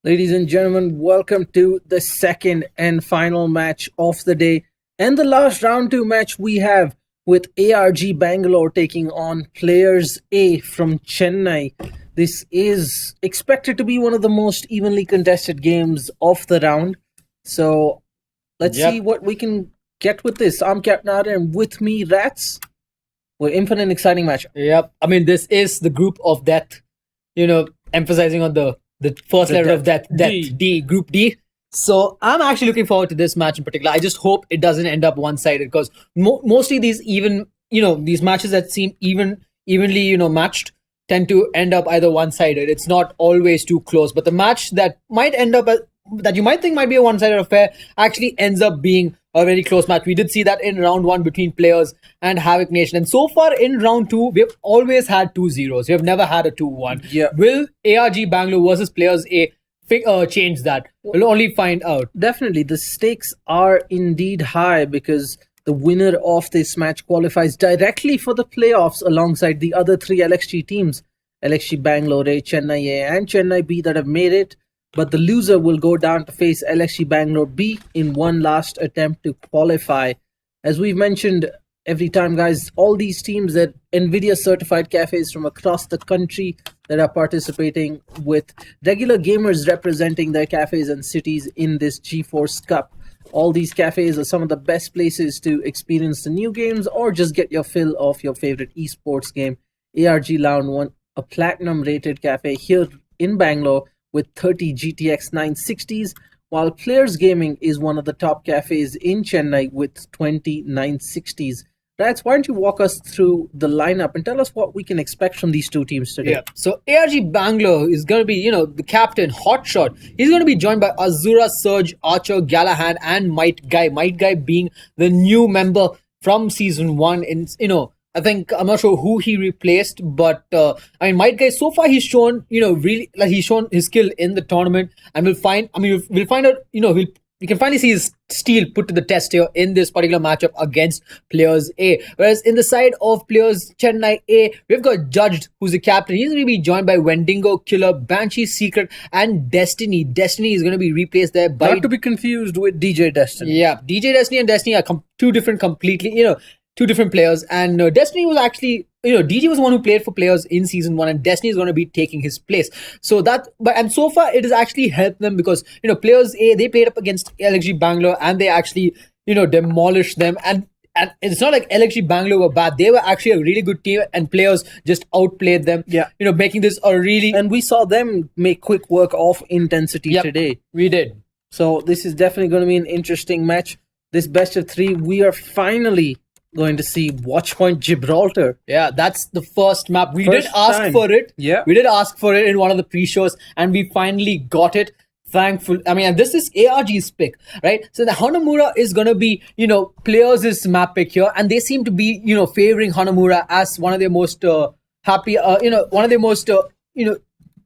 Ladies and gentlemen, welcome to the second and final match of the day and the last round 2 match we have with ARG Bangalore taking on Playerz A from Chennai. This is expected to be one of the most evenly contested games of the round. So let's see what we can get with this. I'm Captain Arya and with me, RatZ. We're in for an exciting match. Yep. I mean, this is the group of death, emphasizing on the first letter of death, D, Group D. So I'm actually looking forward to this match in particular. I just hope it doesn't end up one-sided because mostly these these matches that seem evenly matched tend to end up either one-sided. It's not always too close, but the match that might end up that you might think might be a one-sided affair actually ends up being a very close match. We did see that in round 1 between Playerz and Havoc Nation. And so far in round 2, we've always had 2-0s. We have never had a 2-1. Yeah. Will ARG Bangalore versus Playerz A change that? We'll only find out. Definitely. The stakes are indeed high because the winner of this match qualifies directly for the playoffs alongside the other 3 LXG teams. LXG Bangalore A, Chennai A and Chennai B that have made it but the loser will go down to face LXG Bangalore B in one last attempt to qualify. As we've mentioned every time, guys, all these teams that NVIDIA certified cafes from across the country that are participating, with regular gamers representing their cafes and cities in this GeForce Cup. All these cafes are some of the best places to experience the new games or just get your fill of your favorite esports game. ARG Lounge won a platinum rated cafe here in Bangalore with 30 GTX 960s, while Playerz Gaming is one of the top cafes in Chennai with 20 960s. RatZ, why don't you walk us through the lineup and tell us what we can expect from these two teams today? Yeah. So ARG Bangalore is going to be, the captain, Hotshot. He's going to be joined by Azura, Surge, Archer, Galahad, and Might Guy. Might Guy being the new member from season 1. In I think, I'm not sure who he replaced, but Might Guy, so far he's shown, really, like, he's shown his skill in the tournament, and we'll find out, you can finally see his steel put to the test here in this particular matchup against Playerz A. Whereas in the side of Playerz Chennai A, we've got Judged, who's the captain. He's going to be joined by Wendigo, Killer, Banshee, Secret, and Destiny. Destiny is going to be replaced there by... Not to be confused with DJ Destiny. Yeah, DJ Destiny and Destiny are two different players. And Destiny was actually... DJ was the one who played for Playerz in season 1, and Destiny is going to be taking his place. So so far it has actually helped them because, Playerz A, they played up against LXG Bangalore and they actually, demolished them. And it's not like LXG Bangalore were bad. They were actually a really good team, and Playerz just outplayed them. Yeah. Making this a really... And we saw them make quick work of Intensity today. We did. So this is definitely going to be an interesting match. This best of 3, we are finally going to see Watchpoint Gibraltar. Yeah, that's the first map. We did ask for it. Yeah. We did ask for it in one of the pre-shows, and we finally got it. Thankful. And this is ARG's pick, right? So the Hanamura is going to be, Playerz' map pick here, and they seem to be, favoring Hanamura as one of their most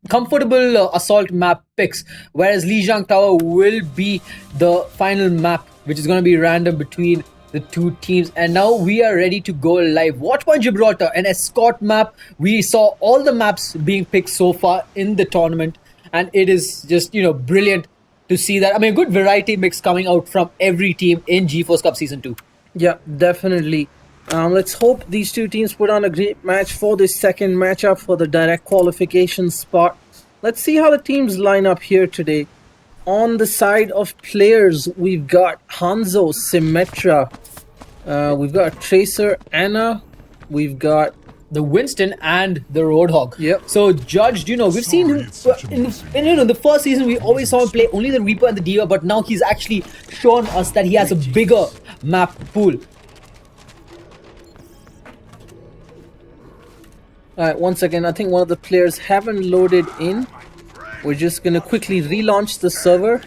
comfortable assault map picks, whereas Lijiang Tower will be the final map, which is going to be random between the two teams. And now we are ready to go live. Watchpoint Gibraltar, an escort map. We saw all the maps being picked so far in the tournament, and it is just brilliant to see that. A good variety mix coming out from every team in GeForce Cup Season 2. Yeah, definitely. Let's hope these two teams put on a great match for this second matchup for the direct qualification spot. Let's see how the teams line up here today. On the side of Playerz, we've got Hanzo, Symmetra, we've got Tracer, Anna, we've got the Winston and the Roadhog. Yep. So Judged, we've seen him in the first season. We always saw him play only the Reaper and the Diva, but now he's actually shown us that he has a bigger map pool. Alright, once again, I think one of the players haven't loaded in. We're just going to quickly relaunch the server.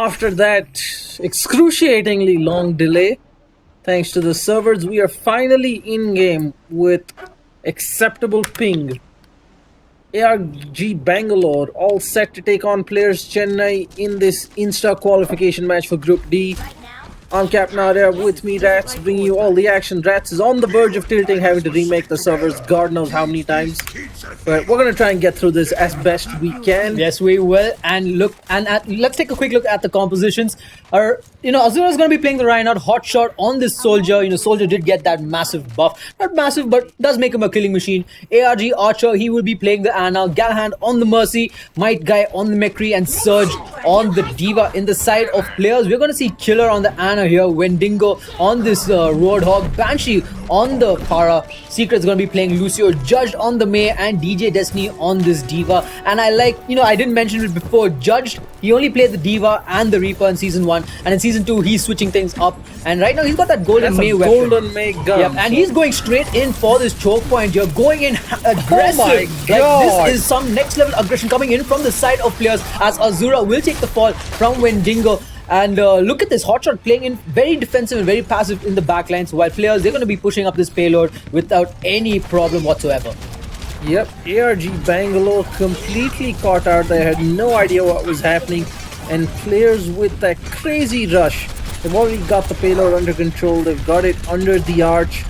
after that excruciatingly long delay, thanks to the servers, we are finally in game with acceptable ping. ARG Bangalore all set to take on Playerz Chennai in this Insta qualification match for Group D. I'm Captain Arya, with me RatZ, bringing you all the action. RatZ is on the verge of tilting, having to remake the servers God knows how many times. But we're going to try and get through this as best we can. Yes, we will. And let's take a quick look at the compositions. Azura is going to be playing the Reinhardt hotshot on this Soldier. Soldier did get that massive buff. Not massive, but does make him a killing machine. ARG Archer, he will be playing the Ana. Galhand on the Mercy. Might Guy on the McCree. And Surge on the Diva. In the side of players, we're going to see Killer on the Ana here. Wendigo on this Roadhog. Banshee on the Para. Secret's going to be playing Lucio. Judged on the May. And DJ Destiny on this Diva. And I like, I didn't mention it before. Judged, he only played the Diva and the Reaper in Season 1. And in Season 2, he's switching things up. And right now, he's got that Golden May weapon. Golden May gun. Yep, and he's going straight in for this choke point. You're going in aggressive. Oh my God. This is some next level aggression coming in from the side of players as Azura will take the fall from Wendigo. And look at this hotshot playing in very defensive and very passive in the backlines, while players, they're going to be pushing up this payload without any problem whatsoever. Yep, ARG Bangalore completely caught out. They had no idea what was happening. And players with that crazy rush, they've already got the payload under control. They've got it under the arch.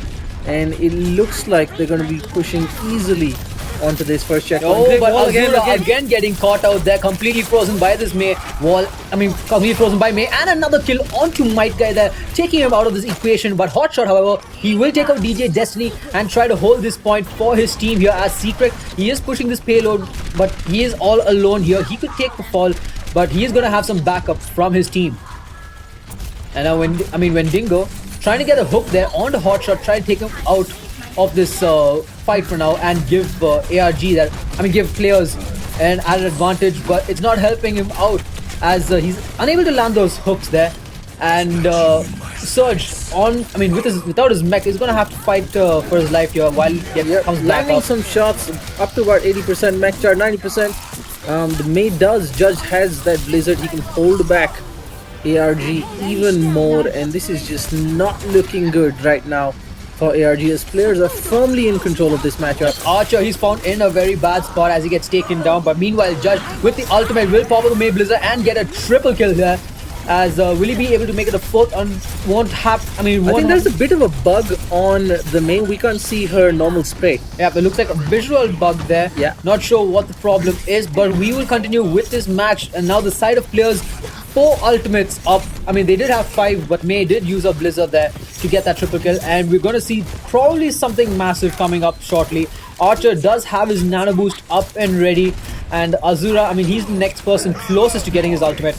And it looks like they're going to be pushing easily onto this first checkpoint. Oh, but Azura again getting caught out there, completely frozen by this May wall. Completely frozen by May, and another kill onto Might Guy there, taking him out of this equation. But Hotshot, however, he will take out DJ Destiny and try to hold this point for his team here as Secret. He is pushing this payload, but he is all alone here. He could take the fall, but he is going to have some backup from his team. And now Wendigo trying to get a hook there on the Hotshot, try to take him out of this fight for now and give give players an added advantage, but it's not helping him out as he's unable to land those hooks there. And Surge without his mech, he's gonna have to fight for his life here while he comes back landing up. some shots up to about 80% mech charge, 90%. The May does. Judge has that Blizzard. He can hold back ARG even more, and this is just not looking good right now for ARG as players are firmly in control of this matchup. Archer, he's found in a very bad spot as he gets taken down, but meanwhile Judge with the ultimate will pop up the May Blizzard and get a triple kill here. As will he be able to make it a fourth? I think there's a bit of a bug on the May. We can't see her normal spray. Yeah, it looks like a visual bug there. Yeah. Not sure what the problem is, but we will continue with this match. And now the side of players, 4 ultimates up. They did have 5, but May did use a Blizzard there to get that triple kill. And we're going to see probably something massive coming up shortly. Archer does have his nano boost up and ready. And Azura, he's the next person closest to getting his ultimate.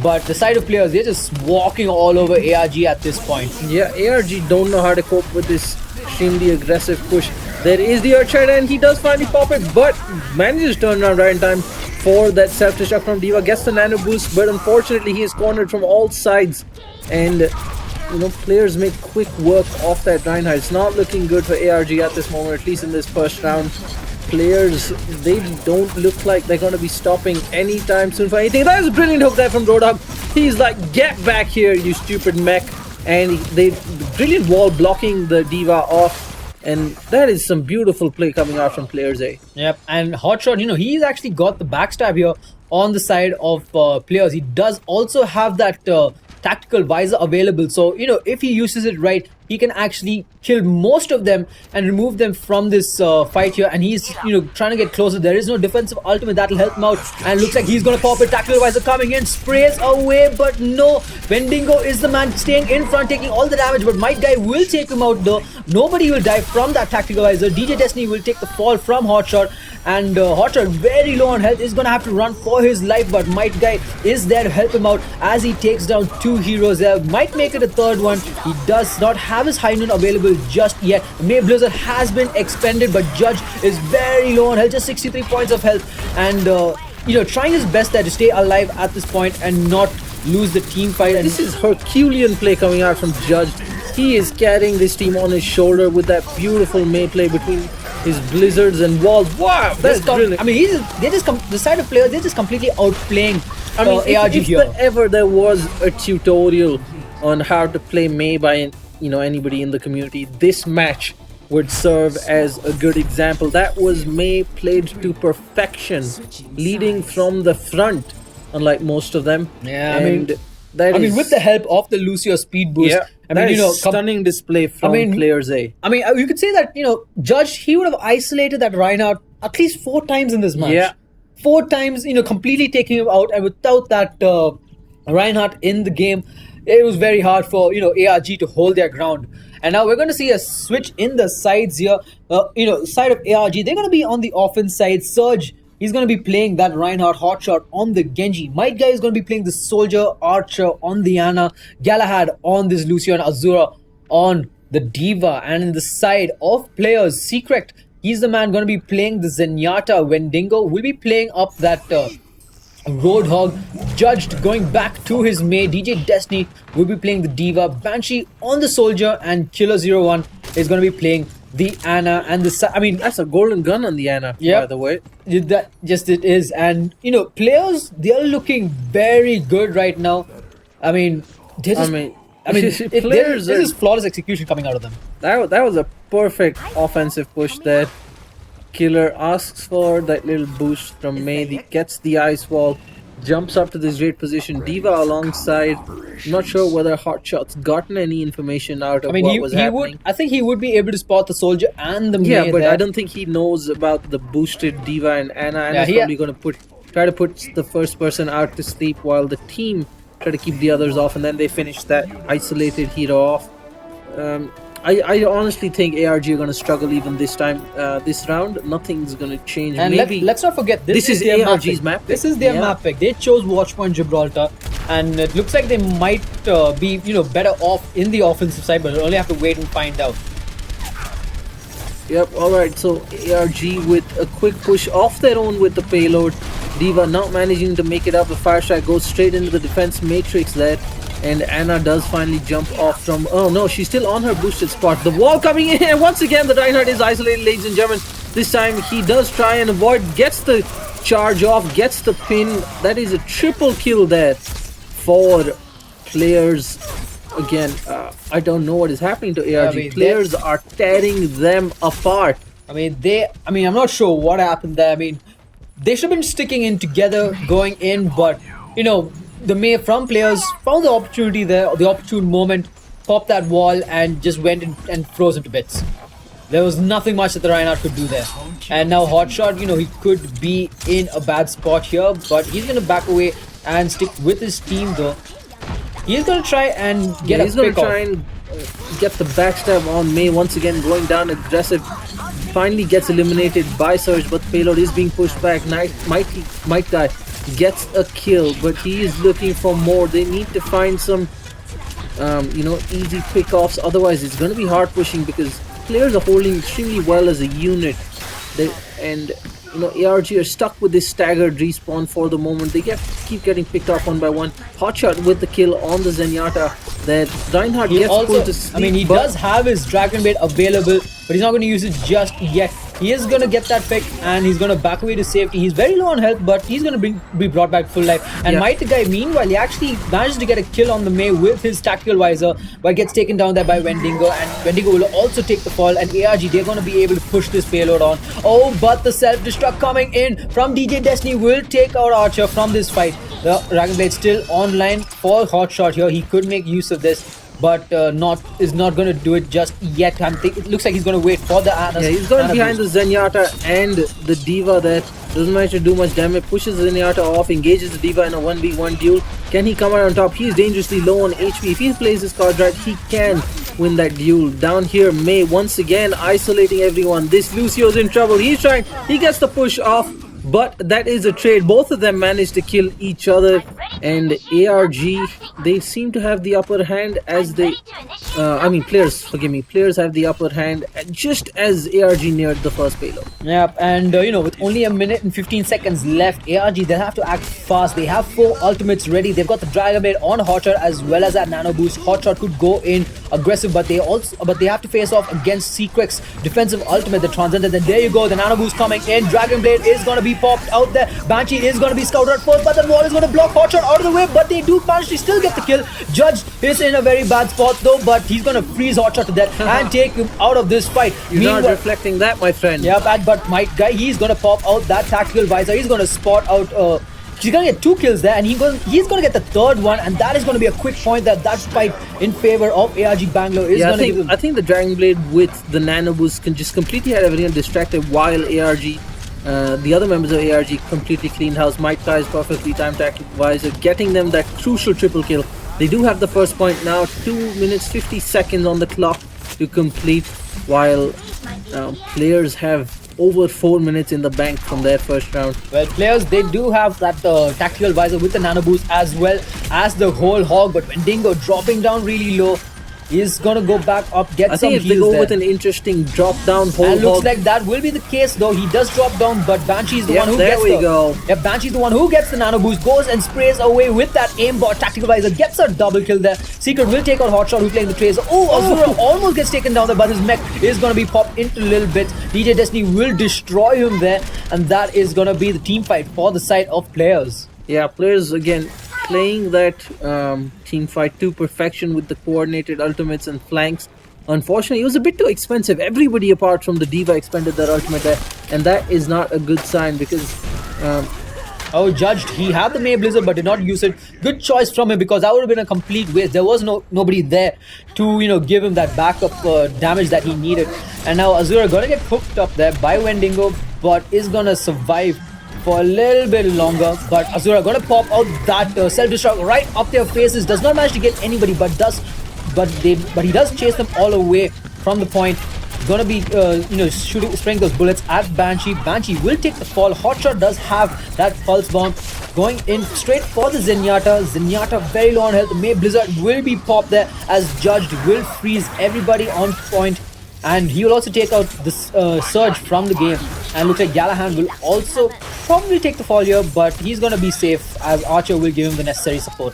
But the side of players, they're just walking all over ARG at this point. Yeah, ARG don't know how to cope with this extremely aggressive push. There is the Earthshot, and he does finally pop it, but manages to turn around right in time for that self-destruct from Diva. Gets the nano boost, but unfortunately he is cornered from all sides. And players make quick work off that Reinhardt. It's not looking good for ARG at this moment, at least in this first round. Players, they don't look like they're going to be stopping anytime soon for anything. That was a brilliant hook there from Roadhog. He's like, get back here, you stupid mech. And brilliant wall blocking the Diva off. And that is some beautiful play coming out from Playerz A. Yep, and Hotshot, he's actually got the backstab here on the side of players. He does also have that tactical visor available. So, if he uses it right, he can actually kill most of them and remove them from this fight here. And he's, trying to get closer. There is no defensive ultimate that'll help him out. And looks like he's going to pop it. Tactical visor coming in, sprays away, but no. Wendigo is the man staying in front, taking all the damage. But Might Guy will take him out though. Nobody will die from that tactical visor. DJ Destiny will take the fall from Hotshot. And Hotshot, very low on health, is going to have to run for his life. But Might Guy is there to help him out as he takes down 2 heroes there. Might make it a third one. He does not have his high noon available just yet. May Blizzard has been expended, but Judge is very low on health, just 63 points of health. And, trying his best there to stay alive at this point and not lose the team fight. And this is Herculean play coming out from Judge. He is carrying this team on his shoulder with that beautiful May play between his blizzards and walls. Wow, that's brilliant. The side of players, they're just completely outplaying I mean, ARG if here. ever there was a tutorial on how to play Mei by anybody in the community, this match would serve as a good example. That was Mei played to perfection, leading from the front, unlike most of them. Yeah, with the help of the Lucio speed boost. Yeah, stunning display from Playerz A. I mean, you could say that Judge, he would have isolated that Reinhardt at least 4 times in this match. Yeah, 4 times, completely taking him out, and without that Reinhardt in the game, it was very hard for ARG to hold their ground. And now we're going to see a switch in the sides here. Side of ARG, they're going to be on the offense side. Surge, he's going to be playing that Reinhardt hotshot on the Genji. Might Guy is going to be playing the Soldier Archer on the Ana. Galahad on this Lucio, and Azura on the Diva. And in the side of Playerz, Secret, he's the man going to be playing the Zenyatta. Wendigo will be playing up that Roadhog. Judged going back to his Mei. DJ Destiny will be playing the Diva. Banshee on the Soldier, and Killer01 is going to be playing the Ana. And that's a golden gun on the Ana, by the way. It is. And Playerz, they're looking very good right now. This is flawless execution coming out of them. That was a perfect offensive push that Killer asks for, that little boost from Mei, gets the ice wall, jumps up to this great position. Diva alongside. I'm not sure whether Hotshot's gotten any information out of what was happening. I think he would be able to spot the Soldier and the Mei. Yeah, but I don't think he knows about the boosted Diva and Ana. Ana's probably going to try to put the first person out to sleep while the team try to keep the others off, and then they finish that isolated hero off. I honestly think ARG are going to struggle even this time, this round. Nothing's going to change. And let's not forget, this is ARG's map pick. This is their map pick. They chose Watchpoint Gibraltar, and it looks like they might be better off in the offensive side, but we'll only have to wait and find out. Yep, alright, so ARG with a quick push off their own with the payload. Diva not managing to make it up. The fire strike goes straight into the defense matrix there. And Ana does finally jump off from... Oh no, she's still on her boosted spot. The wall coming in, and once again the Reinhardt is isolated, ladies and gentlemen. This time he does try and avoid, gets the charge off, gets the pin. That is a triple kill there for Playerz. Again, I don't know what is happening to ARG. Playerz are tearing them apart. I'm not sure what happened there. They should have been sticking in together going in, but the Mei from Playerz found the opportunity there, the opportune moment, popped that wall and just went in and froze him to bits. There was nothing much that the Reinhardt could do there. And now Hotshot, he could be in a bad spot here, but he's going to back away and stick with his team though. He's going to try and get a pick off. He's going to try and get the backstab on Mei once again, going down aggressive. Finally gets eliminated by Surge, but the payload is being pushed back. Might Guy gets a kill, but he is looking for more. They need to find some easy pick-offs, otherwise it's going to be hard pushing, because Playerz are holding extremely well as a unit. ARG are stuck with this staggered respawn for the moment. They keep getting picked off one by one. Hotshot with the kill on the Zenyatta. That Reinhardt gets pulled to sleep. He does have his Dragon Blade available, but he's not going to use it just yet. He is going to get that pick, and he's going to back away to safety. He's very low on health, but he's going to be brought back full life. And Might the Guy, meanwhile, he actually managed to get a kill on the Mei with his tactical visor, but gets taken down there by Wendigo, and Wendigo will also take the fall, and ARG, they're going to be able to push this payload on. Oh, but the self-destruct coming in from DJ Destiny will take out Archer from this fight. The Dragon Blade still online for Hotshot here. He could make use of this, but is not going to do it just yet. It looks like he's going to wait for the Ana. Yeah, he's going behind the Zenyatta and the Diva there. Doesn't manage to do much damage. Pushes the Zenyatta off, engages the Diva in a 1v1 duel. Can he come out on top? He's dangerously low on HP. If he plays his cards right, he can win that duel. Down here, Mei once again isolating everyone. This Lucio's in trouble. He's trying. He gets the push off, but that is a trade. Both of them managed to kill each other, and ARG, they seem to have the upper hand as they Playerz, forgive me, Playerz have the upper hand just as ARG neared the first payload. Yep, and with only a minute and 15 seconds left, ARG, they'll have to act fast. They have 4 ultimates ready. They've got the Dragon Blade on Hotshot as well as that Nano Boost. Hotshot could go in aggressive, but they have to face off against Secret's defensive ultimate, the Transcendent. And there you go, the Nano Boost coming in. Dragon Blade is going to be popped out there. Banshee is going to be scouted at first, but the wall is going to block Hotshot out of the way, but they do manage to still get the kill. Judge is in a very bad spot though, but he's going to freeze Hotshot to death and take him out of this fight. You're not reflecting that, my friend. Yeah, but my guy, he's going to pop out that tactical visor. He's going to spot out... He's going to get 2 kills there, and he's going to get the 3rd one, and that is going to be a quick point that fight in favor of ARG Bangalore is going to give them. I think the Dragon Blade with the Nano Boost can just completely have everyone distracted, while ARG, the other members of ARG completely cleaned house. Might Guy is perfectly timed tactical visor, getting them that crucial triple kill. They do have the first point now, 2 minutes 50 seconds on the clock to complete, while players have over 4 minutes in the bank from their first round. Well, Playerz, they do have that tactical visor with the nano boost as well as the whole hog, but when Dingo dropping down really low, he's gonna go back up, get some heals. I think if they go with an interesting drop down whole and looks hog, like that will be the case though. He does drop down, but Banshee's the one who gets Banshee's the one who gets the nano boost, goes and sprays away with that aimbot tactical visor, gets a double kill there. Secret will take out Hotshot, who's playing the tracer. Azura almost gets taken down there, but his mech is gonna be popped into little bits. DJ Destiny will destroy him there, and that is gonna be the team fight for the side of Playerz. Yeah, Playerz again playing that team fight to perfection with the coordinated ultimates and flanks. Unfortunately, it was a bit too expensive. Everybody apart from the Diva expended their ultimate there, and that is not a good sign because Judged, he had the May Blizzard but did not use it. Good choice from him, because that would have been a complete waste. There was nobody there to give him that backup damage that he needed. And now Azura gonna get hooked up there by Wendigo, but is gonna survive for a little bit longer. But Azura gonna pop out that self-destruct right up their faces. Does not manage to get anybody, but he does chase them all away from the point. Gonna be spraying those bullets at Banshee. Banshee will take the fall. Hotshot does have that pulse bomb, going in straight for the Zenyatta. Zenyatta very low on health. May Blizzard will be popped there as Judged will freeze everybody on point, and he will also take out this Surge from the game. And looks like Galahan will also probably take the fall here, but he's gonna be safe as Archer will give him the necessary support.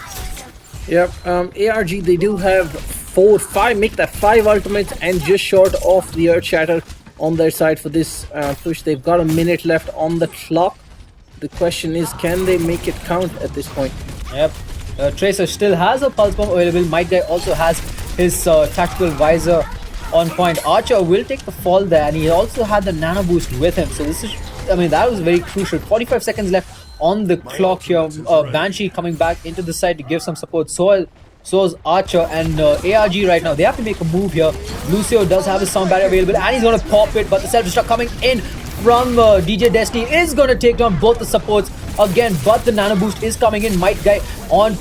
Yep, ARG, they do have 5 ultimates and just short of the Earth Shatter on their side for this push. They've got a minute left on the clock. The question is, can they make it count at this point? Yep, Tracer still has a pulse bomb available. Might Guy also has his tactical visor on point. Archer will take the fall there, and he also had the nano boost with him. So this is, that was very crucial. 45 seconds left on the clock here. Banshee coming back into the side to give some support. So is Archer, and ARG right now, they have to make a move here. Lucio does have his sound barrier available, and he's going to pop it, but the self-destruct coming in from DJ Destiny is going to take down both the supports again, but the nano boost is coming in. Might Guy on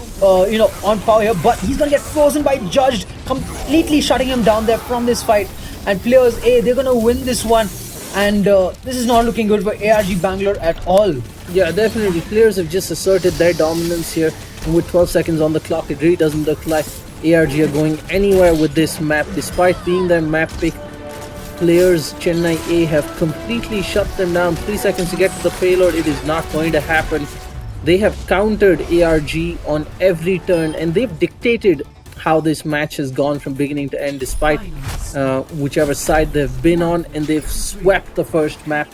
power here, but he's going to get frozen by Judged, completely shutting him down there from this fight. And Playerz A, they're going to win this one, and this is not looking good for ARG Bangalore at all. Yeah, definitely. Playerz have just asserted their dominance here. And with 12 seconds on the clock, it really doesn't look like ARG are going anywhere with this map. Despite being their map pick, Playerz Chennai A have completely shut them down. 3 seconds to get to the payload. It is not going to happen. They have countered ARG on every turn, and they've dictated how this match has gone from beginning to end, despite whichever side they've been on, and they've swept the first map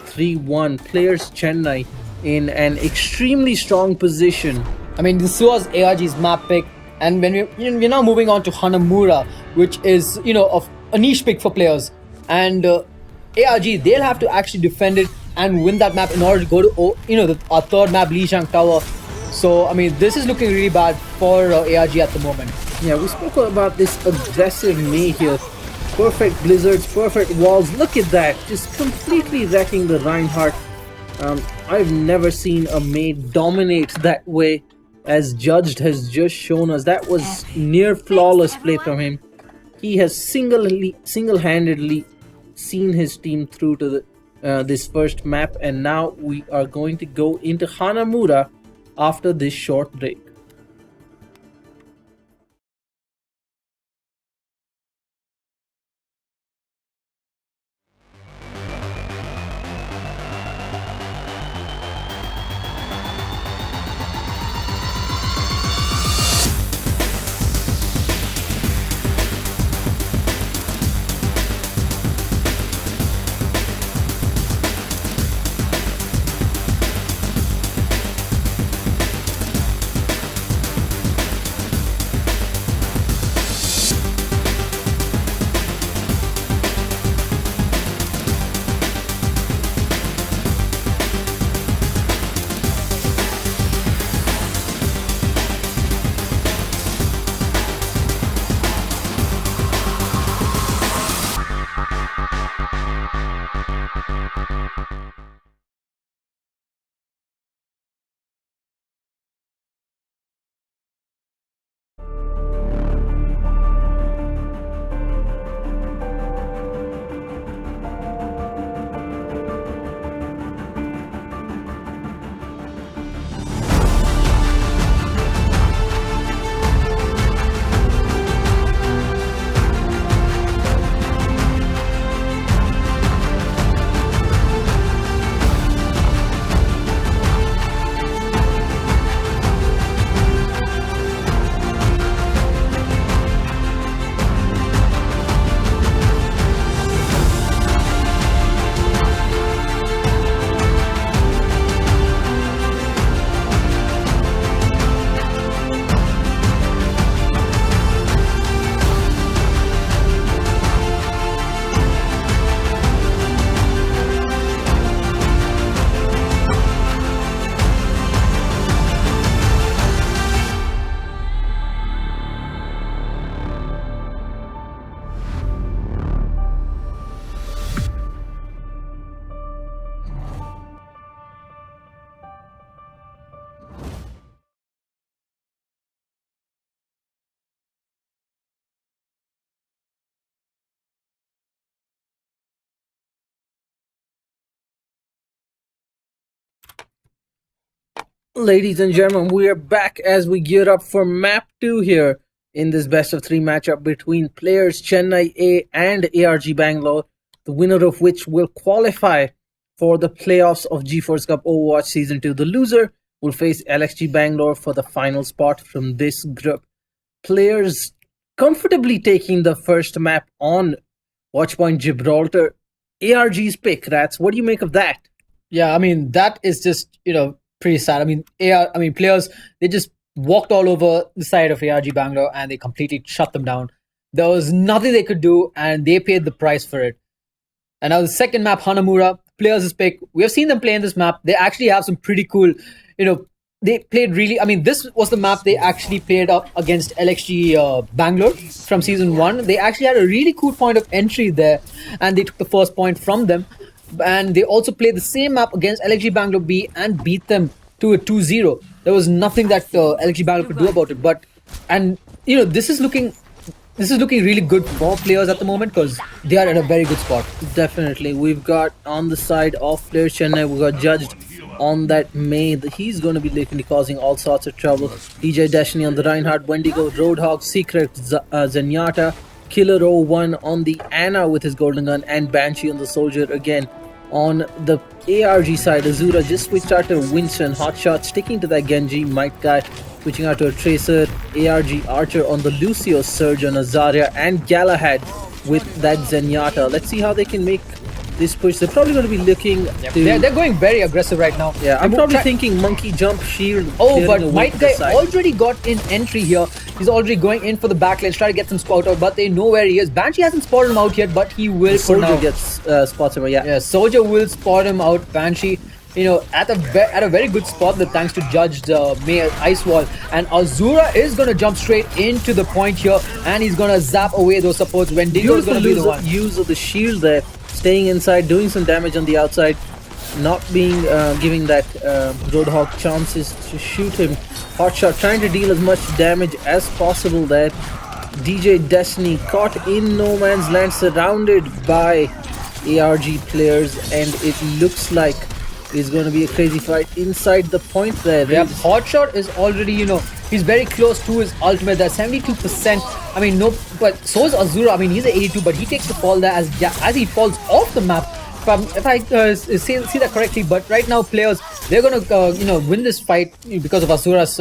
3-1. Playerz Chennai in an extremely strong position. This was ARG's map pick, and when we're now moving on to Hanamura, which is of a niche pick for Playerz, and ARG, they'll have to actually defend it and win that map in order to go to our third map, Lijiang Tower. So this is looking really bad for ARG at the moment. Yeah, we spoke about this aggressive May here. Perfect blizzards, perfect walls. Look at that, just completely wrecking the Reinhardt. I've never seen a May dominate that way, as Judged has just shown us. That was near flawless play from him. He has single-handedly seen his team through to this first map, and now we are going to go into Hanamura after this short break. Ladies and gentlemen, we are back as we gear up for map 2 here in this best of 3 matchup between Playerz Chennai A and ARG Bangalore, the winner of which will qualify for the playoffs of GeForce Cup Overwatch Season 2. The loser will face LXG Bangalore for the final spot from this group. Playerz comfortably taking the first map on Watchpoint Gibraltar. ARG's pick, RatZ, what do you make of that? Yeah, I mean, that is just, pretty sad. I mean, Playerz, they just walked all over the side of ARG Bangalore and they completely shut them down. There was nothing they could do and they paid the price for it. And now the second map, Hanamura, Playerz' pick. We have seen them play in this map. They actually have some pretty cool, they played really, this was the map they actually played up against LXG Bangalore from Season 1. They actually had a really cool point of entry there and they took the first point from them. And they also played the same map against LXG Bangalore B and beat them to a 2-0. There was nothing that LXG Bangalore could do about it. This is looking really good for Playerz at the moment because they are at a very good spot. Definitely. We've got on the side of Playerz Chennai, we got judged on that May. He's going to be literally causing all sorts of trouble. DJ Destiny on the Reinhardt, Wendigo, Roadhog, Secret, Zenyatta, Killer 01 on the Anna with his golden gun, and Banshee on the Soldier again. On the ARG side, Azura just switched out to Winston, Hotshot, sticking to that Genji, Might Guy, switching out to a Tracer, ARG Archer on the Lucio, Surge on Zarya, and Galahad with that Zenyatta. Let's see how they can make this push. They're probably going to be looking to... They're going very aggressive right now. Yeah, I'm probably thinking Monkey Jump, Shield. Oh, but Might Guy already got in entry here. He's already going in for the backlines, trying to get some spot out, but they know where he is. Banshee hasn't spotted him out yet, but he will for now. Soldier gets spots him, yeah. Yeah, Soldier will spot him out. Banshee, at a very good spot, thanks to Judge May Ice Wall. And Azura is going to jump straight into the point here, and he's going to zap away those supports. Wendigo is going to be the one. Use of the shield there, staying inside, doing some damage on the outside, not being giving that Roadhog chances to shoot him. Hotshot trying to deal as much damage as possible there. DJ Destiny caught in no man's land, surrounded by ARG players, and it looks like it's going to be a crazy fight inside the point there. Yeah, Hotshot is already, he's very close to his ultimate. That's 72%. But so is Azura. He's at 82, but he takes the fall there as he falls off the map. If I see that correctly, but right now Playerz, they're gonna win this fight because of Azura's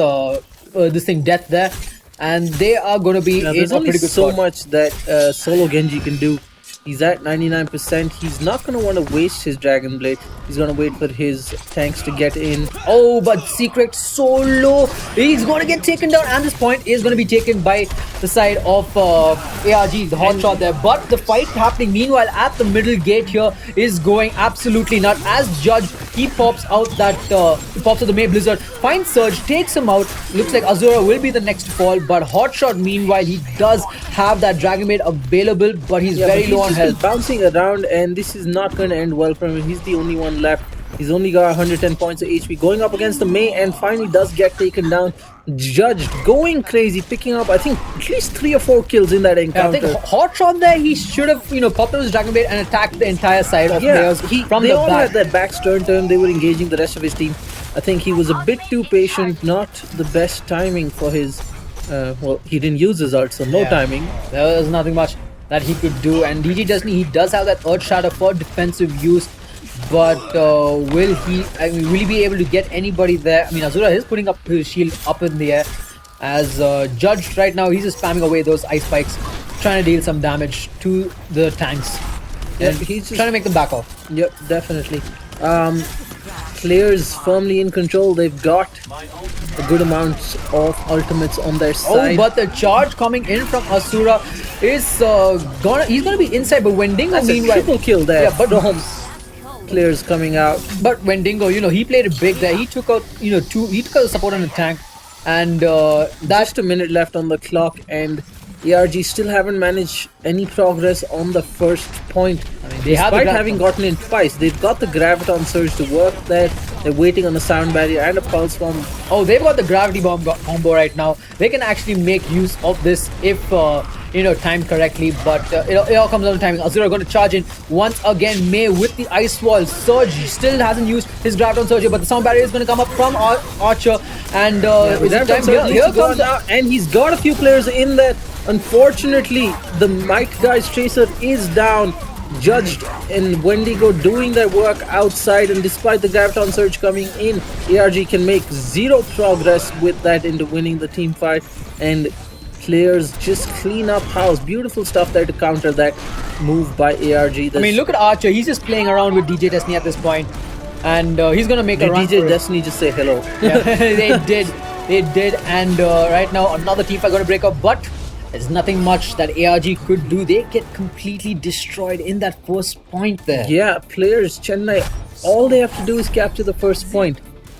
death there, and they are gonna be in a pretty good so spot. much that solo Genji can do. He's at 99%. He's not going to want to waste his Dragon Blade. He's going to wait for his tanks to get in. Oh, but Secret so low. He's going to get taken down, and this point is going to be taken by the side of ARG, the hotshot there. But the fight happening meanwhile at the middle gate here is going absolutely nuts. As Judge, he pops out the May Blizzard, finds Surge, takes him out. Looks like Azura will be the next to fall, but Hotshot meanwhile, he does have that Dragon Blade available, but he's very low on just been bouncing around, and this is not going to end well for him. He's the only one left. He's only got 110 points of HP. Going up against the May, and finally does get taken down. Judged, going crazy, picking up, I think, at least 3 or 4 kills in that encounter. I think hot shot there, he should have, popped out his Dragon Blade and attacked the entire side of players from they the all back. had their backs turned to him. They were engaging the rest of his team. I think he was a bit too patient, not the best timing for his... well, he didn't use his ult, so no timing. There was nothing much that he could do. And DG Destiny, he does have that Earth Shadow for defensive use. But will he be able to get anybody there? I mean, Azura is putting up his shield up in the air. As Judged right now, he's just spamming away those ice spikes, trying to deal some damage to the tanks. Yeah, he's just trying to make them back off. Yep, definitely. Players firmly in control. They've got a good amount of ultimates on their side. Oh, but the charge coming in from Asura is he's gonna be inside, but Wendigo That's meanwhile, a triple kill there. Yeah, but Players coming out. But Wendigo, he played it big there. He took out, he took out the support on the tank, and that's a minute left on the clock, and ARG still haven't managed any progress on the first point. I mean, despite having gotten in twice, they've got the Graviton Surge to work there. They're waiting on the sound barrier and a pulse bomb. Oh, they've got the gravity bomb combo right now. They can actually make use of this if timed correctly, but it all comes down to timing. Azura going to charge in once again. May with the ice wall. Surge still hasn't used his Graviton Surge here, but the sound barrier is going to come up from Archer, and here comes out, and he's got a few players in there. Unfortunately, the Might Guy's Tracer is down. Judged and Wendigo doing their work outside, and despite the Graviton Surge coming in, ARG can make zero progress with that into winning the team fight, and Players just clean up house. Beautiful stuff there to counter that move by ARG. I mean, look at Archer. He's just playing around with DJ Destiny at this point, and he's gonna make a run. DJ Destiny just say hello. Yeah, they did, and right now another team fight gonna break up, but there's nothing much that ARG could do. They get completely destroyed in that first point there. Yeah, Playerz Chennai, all they have to do is capture the first point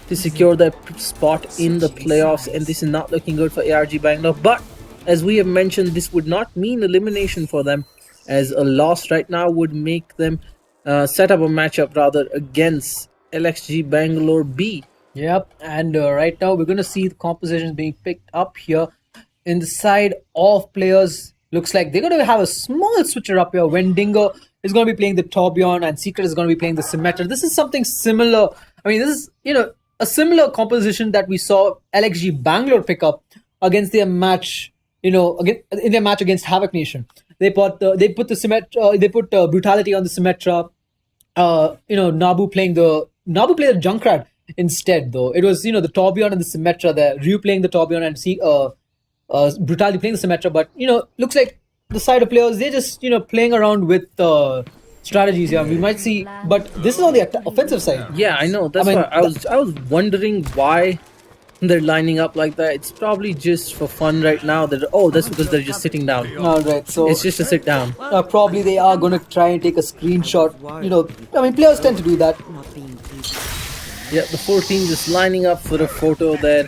to secure their spot in the playoffs, and this is not looking good for ARG Bangalore. But as we have mentioned, this would not mean elimination for them, as a loss right now would make them set up a matchup rather against LXG Bangalore B. Yep, and right now we're going to see the compositions being picked up here. In the side of Playerz, looks like they're going to have a small switcher up here. Wendigo is going to be playing the Tourbillon, and Secret is going to be playing the Symmetra. This is something similar. I mean, this is, a similar composition that we saw LXG Bangalore pick up against their match, in their match against Havoc Nation. They put the Symmetra, they put Brutality on the Symmetra. Nabu played the Junkrat instead, though. It was, the Tourbillon and the Symmetra there. Ryu playing the Tourbillon and Brutality playing the Symmetra, but looks like the side of Playerz, they're just playing around with strategies here. We might see, but this is on the offensive side. Yeah, I know. That's why I was wondering why they're lining up like that. It's probably just for fun right now. That's because they're just sitting down. All right, so it's just a sit down. Probably they are going to try and take a screenshot. Players tend to do that. Yeah, the 14 just lining up for a photo there.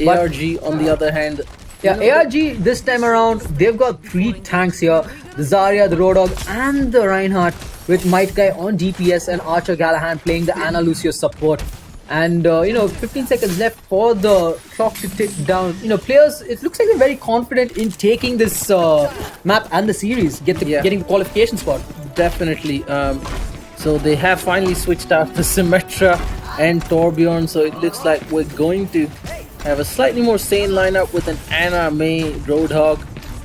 ARG on the other hand. Yeah, ARG this time around, they've got 3 tanks here. The Zarya, the Road Dogg, and the Reinhardt, with Might Guy on DPS and Archer Gallahan playing the Ana Lucio support. And, 15 seconds left for the clock to tick down. Players, it looks like they're very confident in taking this map and the series, getting the qualification spot. Definitely. So they have finally switched out the Symmetra and Tourbillon, so it looks like we're going to have a slightly more sane lineup with an Ana, May, Roadhog,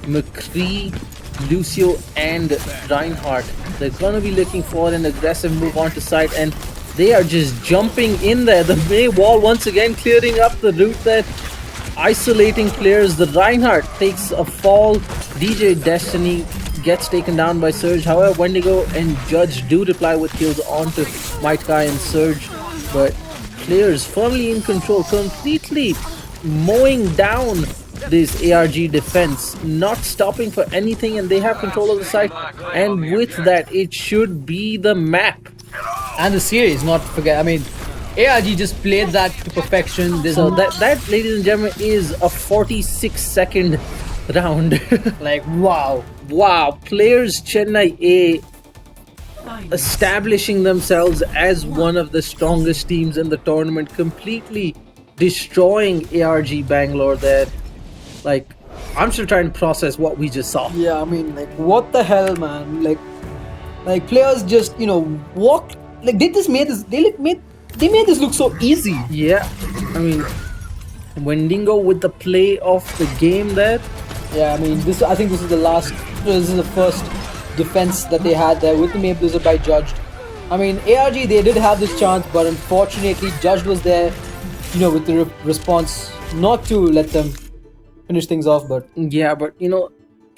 McCree, Lucio, and Reinhardt. They're going to be looking for an aggressive move onto site, and they are just jumping in there. The May wall once again clearing up the route there, isolating players. The Reinhardt takes a fall. DJ Destiny gets taken down by Surge. However, Wendigo and Judge do reply with kills onto Might Guy and Surge, but Playerz firmly in control, completely mowing down this ARG defense, not stopping for anything, and they have control of the site. And with that, it should be the map and the series, not to forget. I mean, ARG just played that to perfection. So that, ladies and gentlemen, is a 46-second round. Like, wow. Wow, Playerz Chennai A establishing themselves as one of the strongest teams in the tournament, completely destroying ARG Bangalore there. Like, I'm still trying to process what we just saw. Yeah, I mean, like, what the hell, man? Like players just, walked. Like, they made this look so easy. Yeah, I mean, Wendigo with the play of the game there. Yeah, I mean, I think this is the first defense that they had there with the Maple Blizzard by Judged. I mean, ARG, they did have this chance, but unfortunately, Judged was there, with the response not to let them finish things off. But yeah, but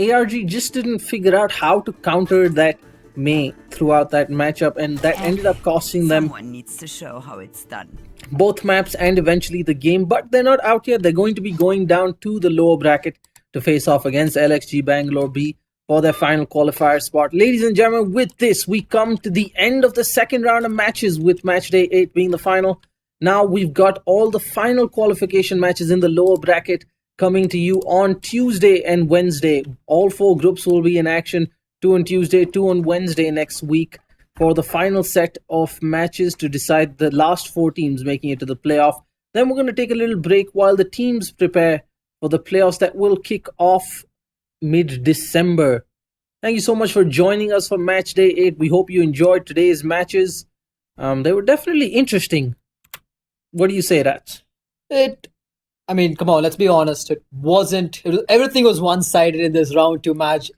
ARG just didn't figure out how to counter that May throughout that matchup, and that ended up costing them Someone needs to show how it's done. Both maps and eventually the game. But they're not out yet. They're going to be going down to the lower bracket to face off against LXG Bangalore B for their final qualifier spot. Ladies and gentlemen, with this, we come to the end of the second round of matches, with Matchday 8 being the final. Now we've got all the final qualification matches in the lower bracket coming to you on Tuesday and Wednesday. All 4 groups will be in action, 2 on Tuesday, 2 on Wednesday next week, for the final set of matches to decide the last 4 teams making it to the playoff. Then we're going to take a little break while the teams prepare for the playoffs that will kick off mid-December. Thank you so much for joining us for Match Day 8. We hope you enjoyed today's matches. They were definitely interesting. What do you say, RatZ? I mean, come on, let's be honest. Everything was one-sided in this round 2 match.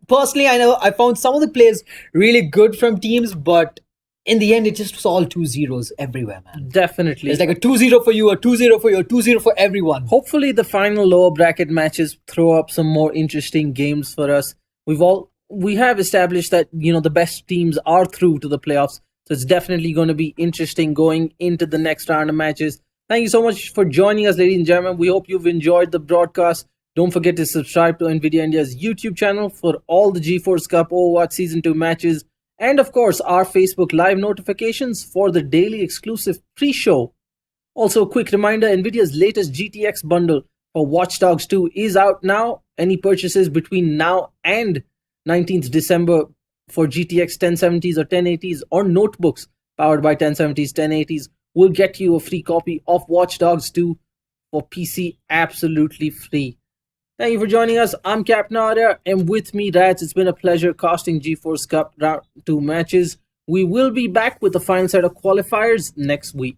Personally, I found some of the plays really good from teams, but in the end, it just was all 2-0s everywhere, man. Definitely. It's like a 2-0 for you, a 2-0 for you, a 2-0 for everyone. Hopefully, the final lower bracket matches throw up some more interesting games for us. We have established that, the best teams are through to the playoffs. So it's definitely going to be interesting going into the next round of matches. Thank you so much for joining us, ladies and gentlemen. We hope you've enjoyed the broadcast. Don't forget to subscribe to NVIDIA India's YouTube channel for all the GeForce Cup Overwatch Season 2 matches. And of course, our Facebook Live notifications for the daily exclusive pre-show. Also, a quick reminder, NVIDIA's latest GTX bundle for Watch Dogs 2 is out now. Any purchases between now and 19th December for GTX 1070s or 1080s or notebooks powered by 1070s, 1080s will get you a free copy of Watch Dogs 2 for PC absolutely free. Thank you for joining us. I'm Captain Arya, and with me, RatZ. It's been a pleasure casting GeForce Cup round 2 matches. We will be back with the final set of qualifiers next week.